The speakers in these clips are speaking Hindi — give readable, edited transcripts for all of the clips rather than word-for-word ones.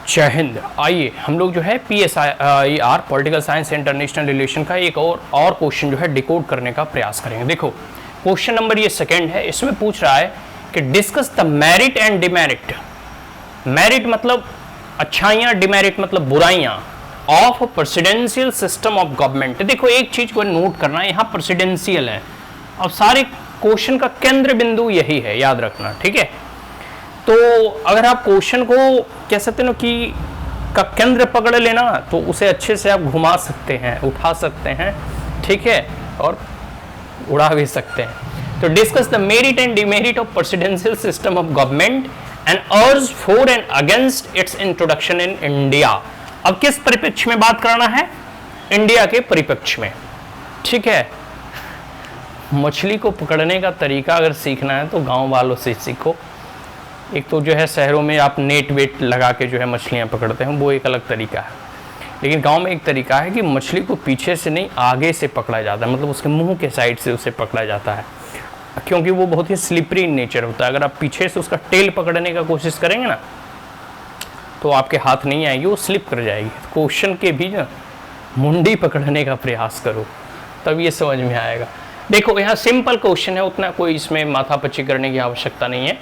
जय हिंद। आइए हम लोग जो है PSIR political science international relation का एक और क्वेश्चन जो है डिकोड करने का प्रयास करेंगे। देखो क्वेश्चन नंबर ये सेकंड है, इसमें पूछ रहा है कि discuss the merit and demerit. Merit मतलब अच्छाइयाँ, डिमेरिट मतलब बुराइयाँ of presidential system of government. देखो एक चीज को नोट करना है, यहाँ प्रेसिडेंशियल है। अब सारे क्वेश्चन का केंद्र बिंदु यही है, याद रखना, ठीक है। तो अगर आप क्वेश्चन को कह सकते हो कि का केंद्र पकड़ लेना तो उसे अच्छे से आप घुमा सकते हैं, उठा सकते हैं, ठीक है, और उड़ा भी सकते हैं। तो discuss the merit and demerit of presidential system of government and urge for and against it's introduction in India. अब किस परिप्रेक्ष्य में बात करना है? इंडिया के परिप्रेक्ष्य में, ठीक है। मछली को पकड़ने का तरीका अगर सीखना है तो गांव वालों से सीखो। एक तो जो है शहरों में आप नेट वेट लगा के जो है मछलियाँ पकड़ते हैं, वो एक अलग तरीका है। लेकिन गांव में एक तरीका है कि मछली को पीछे से नहीं आगे से पकड़ा जाता है, मतलब उसके मुंह के साइड से उसे पकड़ा जाता है, क्योंकि वो बहुत ही स्लिपरी इन नेचर होता है। अगर आप पीछे से उसका टेल पकड़ने का कोशिश करेंगे ना तो आपके हाथ नहीं आएगी, वो स्लिप कर जाएगी। क्वेश्चन के भी ना मुंडी पकड़ने का प्रयास करो, तब ये समझ में आएगा। देखो यहाँ सिंपल क्वेश्चन है, उतना कोई इसमें माथापच्ची करने की आवश्यकता नहीं है।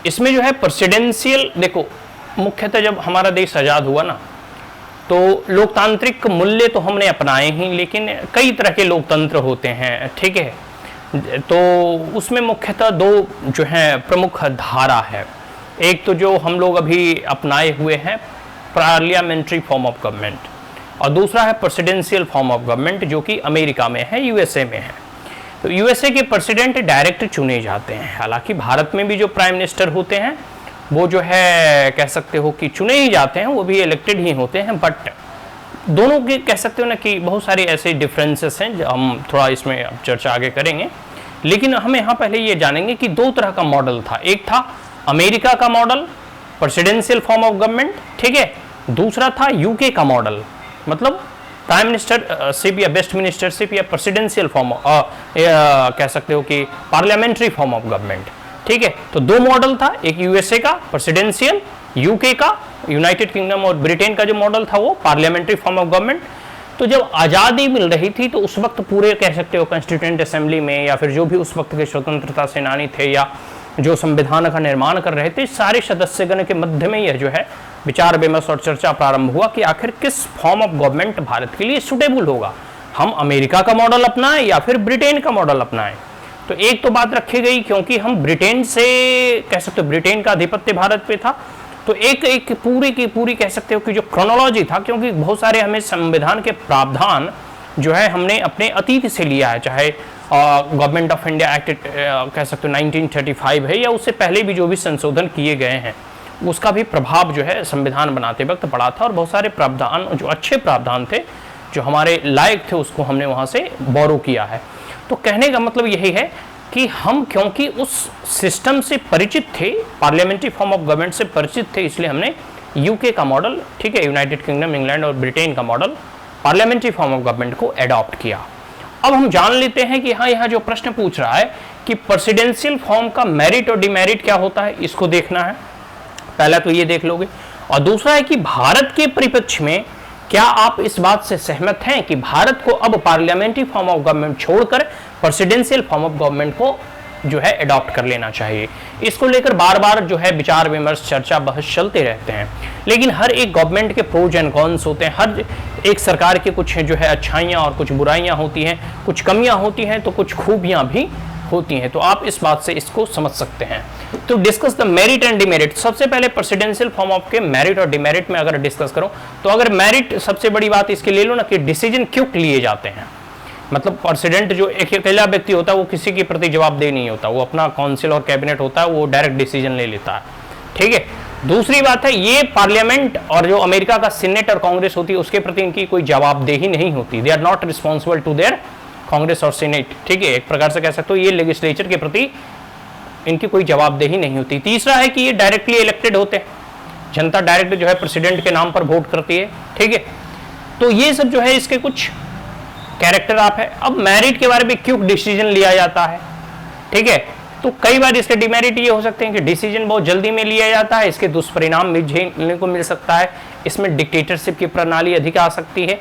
इसमें जो है प्रेसिडेंशियल, देखो मुख्यतः जब हमारा देश आज़ाद हुआ ना तो लोकतांत्रिक मूल्य तो हमने अपनाए ही, लेकिन कई तरह के लोकतंत्र होते हैं, ठीक है। तो उसमें मुख्यतः दो जो है प्रमुख धारा है। एक तो जो हम लोग अभी अपनाए हुए हैं पार्लियामेंट्री फॉर्म ऑफ गवर्नमेंट, और दूसरा है प्रेसिडेंशियल फॉर्म ऑफ गवर्नमेंट जो कि अमेरिका में है, यूएसए में है। तो यूएसए के प्रेसिडेंट डायरेक्ट चुने जाते हैं। हालांकि भारत में भी जो प्राइम मिनिस्टर होते हैं वो जो है कह सकते हो कि चुने ही जाते हैं, वो भी इलेक्टेड ही होते हैं। बट दोनों के कह सकते हो ना कि बहुत सारे ऐसे डिफरेंसेस हैं, जो हम थोड़ा इसमें अब चर्चा आगे करेंगे। लेकिन हम यहाँ पहले ये जानेंगे कि दो तरह का मॉडल था। एक था अमेरिका का model presidential form of government, ठीक है। दूसरा था यूके का मॉडल, मतलब प्राइम मिनिस्टर शिप या बेस्ट मिनिस्टरशिप या प्रेसिडेंशियल फॉर्म कह सकते हो कि पार्लियामेंट्री फॉर्म ऑफ गवर्नमेंट, ठीक है। तो दो मॉडल था, एक यूएसए का प्रेसिडेंशियल, यूके का, यूनाइटेड किंगडम और ब्रिटेन का जो मॉडल था वो पार्लियामेंट्री फॉर्म ऑफ गवर्नमेंट। तो जब आज़ादी मिल रही थी तो उस वक्त पूरे कह सकते हो कॉन्स्टिट्यूएंट असेंबली में या फिर जो भी उस वक्त के स्वतंत्रता सेनानी थे या जो संविधान का निर्माण कर रहे थे, सारे सदस्यगण के मध्य में यह जो है विचार विमर्श और चर्चा प्रारंभ हुआ कि आखिर किस फॉर्म ऑफ गवर्नमेंट भारत के लिए सुटेबल होगा, हम अमेरिका का मॉडल अपनाएं या फिर ब्रिटेन का मॉडल अपनाएं। तो एक तो बात रखी गई, क्योंकि हम ब्रिटेन से कह सकते हो ब्रिटेन का आधिपत्य भारत पे था, तो एक पूरी की पूरी कह सकते हो कि जो क्रोनोलॉजी था, क्योंकि बहुत सारे हमें संविधान के प्रावधान जो है हमने अपने अतीत से लिया है, चाहे गवर्नमेंट ऑफ इंडिया एक्ट कह सकते हो 1935 है या उससे पहले भी जो भी संशोधन किए गए हैं उसका भी प्रभाव जो है संविधान बनाते वक्त पड़ा था। और बहुत सारे प्रावधान जो अच्छे प्रावधान थे, जो हमारे लायक थे, उसको हमने वहाँ से बोरो किया है। तो कहने का मतलब यही है कि हम क्योंकि उस सिस्टम से परिचित थे, पार्लियामेंट्री फॉर्म ऑफ गवर्नमेंट से परिचित थे, इसलिए हमने यूके का मॉडल, ठीक है, यूनाइटेड किंगडम, इंग्लैंड और ब्रिटेन का model parliamentary form of government को एडॉप्ट किया। अब हम जान लेते हैं कि हाँ, यहाँ जो प्रश्न पूछ रहा है कि प्रेसिडेंशियल फॉर्म का मेरिट और डिमेरिट क्या होता है, इसको देखना है। पहला तो ये देख लोगे, और दूसरा है कि भारत के परिप्रेक्ष्य में क्या आप इस बात से सहमत हैं कि भारत को अब पार्लियामेंट्री फॉर्म ऑफ गवर्नमेंट छोड़कर प्रेसिडेंशियल फॉर्म ऑफ गवर्नमेंट को जो है अडॉप्ट कर लेना चाहिए। इसको लेकर बार बार जो है विचार विमर्श चर्चा बहस चलते रहते हैं। लेकिन हर एक गवर्नमेंट के प्रोज एंड कॉन्स होते हैं, हर एक सरकार के कुछ जो है अच्छाइयाँ और कुछ बुराइयाँ होती हैं, कुछ कमियाँ होती हैं तो कुछ खूबियाँ भी होती हैं। तो आप इस बात से इसको समझ सकते हैं। तो discuss the merit and demerit. सबसे पहले प्रेसिडेंशियल फॉर्म ऑफ के मेरिट और डिमेरिट में अगर डिस्कस करो तो अगर मेरिट सबसे बड़ी बात इसके ले लो ना कि डिसीजन क्यों लिए जाते हैं। मतलब प्रेसिडेंट जो एक अकेला व्यक्ति होता है वो किसी के प्रति जवाबदेह नहीं होता, वो अपना काउंसिल और कैबिनेट होता है, वो डायरेक्ट डिसीजन ले लेता है, ठीक है। दूसरी बात है ये पार्लियामेंट और जो अमेरिका का सीनेट और कांग्रेस होती है उसके प्रति इनकी कोई जवाबदेही नहीं होती। They are not responsible to their Congress और सीनेट, ठीक है। एक प्रकार से कह सकते हो ये लेजिस्लेचर के प्रति इनकी कोई जवाबदेही नहीं होती। तीसरा है कि ये डायरेक्टली इलेक्टेड होते हैं, जनता डायरेक्ट जो है प्रेसिडेंट के नाम पर वोट करती है, ठीक है। तो ये सब जो है इसके कुछ कैरेक्टर आप है। अब मेरिट के बारे में क्यों डिसीजन लिया जाता है, ठीक है। तो कई बार इसके डिमेरिट ये हो सकते हैं कि डिसीजन बहुत जल्दी में लिया जाता है, इसके दुष्परिणाम भी झेलने को मिल सकता है। इसमें डिक्टेटरशिप की प्रणाली अधिक आ सकती है,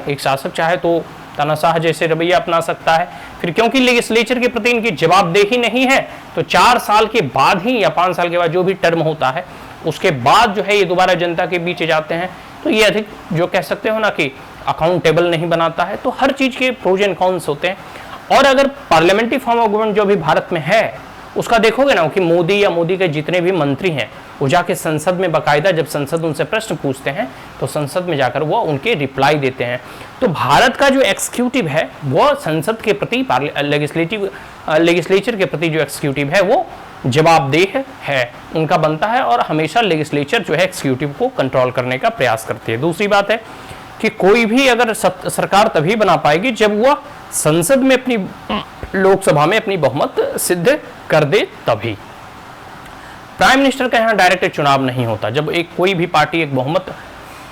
एक शासक चाहे तो तानाशाह जैसे रवैया अपना सकता है। फिर क्योंकि लेजिस्लेचर के प्रति इनकी जवाबदेही नहीं है, तो 4 साल के बाद ही या 5 साल के बाद जो भी टर्म होता है उसके बाद जो है ये दोबारा जनता के बीच जाते हैं, तो ये अधिक जो कह सकते हो ना कि अकाउंटेबल नहीं बनाता है। तो हर चीज के प्रोज एंड कॉन्स होते हैं। और अगर पार्लियामेंट्री फॉर्म ऑफ गवर्नमेंट जो भी भारत में है उसका देखोगे ना कि मोदी या मोदी के जितने भी मंत्री हैं वो जाके संसद में बाकायदा जब संसद उनसे प्रश्न पूछते हैं तो संसद में जाकर वो उनके रिप्लाई देते हैं। तो भारत का जो एक्सिक्यूटिव है वो संसद के प्रति लेजिस्लेचर के प्रति जो एक्सिक्यूटिव है वो जवाबदेह है, उनका बनता है, और हमेशा लेजिस्लेचर जो है एक्सिक्यूटिव को कंट्रोल करने का प्रयास करती है। दूसरी बात है कि कोई भी अगर सरकार तभी बना पाएगी जब वह संसद में अपनी लोकसभा में अपनी बहुमत सिद्ध कर दे तभी। प्राइम मिनिस्टर का यहाँ डायरेक्ट चुनाव नहीं होता। जब एक कोई भी पार्टी एक बहुमत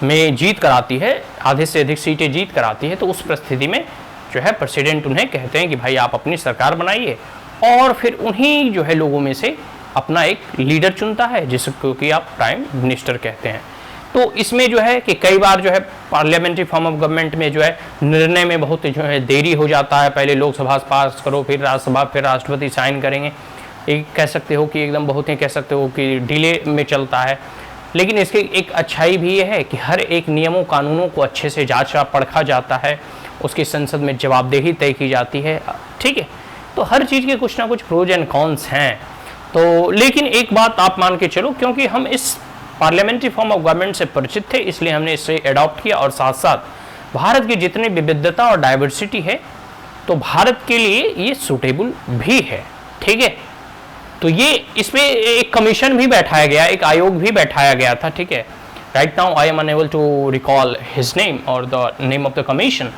में जीत कराती है, आधे से अधिक सीटें जीत कराती है, तो उस परिस्थिति में जो है प्रेसिडेंट उन्हें कहते हैं कि भाई आप अपनी सरकार बनाइए, और फिर उन्हीं जो है लोगों में से अपना एक लीडर चुनता है जिसको कि आप प्राइम मिनिस्टर कहते हैं। तो इसमें जो है कि कई बार जो है पार्लियामेंट्री फॉर्म ऑफ गवर्नमेंट में जो है निर्णय में बहुत जो है देरी हो जाता है। पहले लोकसभा पास करो, फिर राज्यसभा, फिर राष्ट्रपति साइन करेंगे। एक कह सकते हो कि एकदम बहुत ही कह सकते हो कि डिले में चलता है। लेकिन इसकी एक अच्छाई भी ये है कि हर एक नियमों कानूनों को अच्छे से जांचा परखा जाता है, उसकी संसद में जवाबदेही तय की जाती है, ठीक है। तो हर चीज़ के कुछ ना कुछ प्रोज एंड कॉन्स हैं। तो लेकिन एक बात आप मान के चलो, क्योंकि हम इस पार्लियामेंट्री फॉर्म ऑफ गवर्नमेंट से परिचित थे इसलिए हमने इसे अडॉप्ट किया, और साथ साथ भारत की जितनी विविधता और डाइवर्सिटी है तो भारत के लिए ये सूटेबल भी है, ठीक है। तो ये इसमें एक कमीशन भी बैठाया गया, एक आयोग भी बैठाया गया था, ठीक है। Right now I am unable to recall his name और the name of the commission,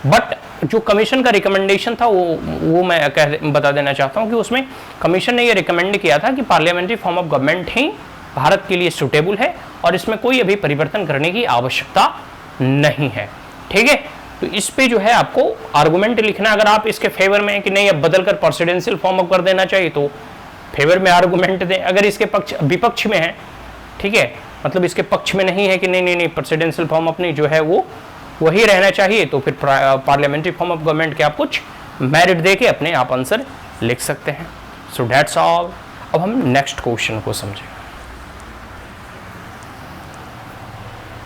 but जो कमीशन का रिकमेंडेशन था वो मैं बता देना चाहता हूँ कि उसमें कमीशन ने ये रिकमेंड किया था कि पार्लियामेंट्री फॉर्म ऑफ गवर्नमेंट ही भारत के लिए सूटेबल है और इसमें कोई अभी परिवर्तन करने की आवश्यकता नहीं है, ठीक है। तो इस पे जो है आपको आर्गुमेंट लिखना, अगर आप इसके फेवर में है कि नहीं अब बदलकर प्रेसिडेंशियल फॉर्म ऑफ कर देना चाहिए तो फेवर में आर्गुमेंट दें। अगर इसके विपक्ष में है, ठीक है, मतलब इसके पक्ष में नहीं है कि नहीं प्रेसिडेंशियल फॉर्म अपनी जो है वो वही रहना चाहिए, तो फिर पार्लियामेंट्री फॉर्म ऑफ गवर्नमेंट के आप कुछ मेरिट दे के अपने आप आंसर लिख सकते हैं। So that's all. अब हम नेक्स्ट क्वेश्चन को समझें।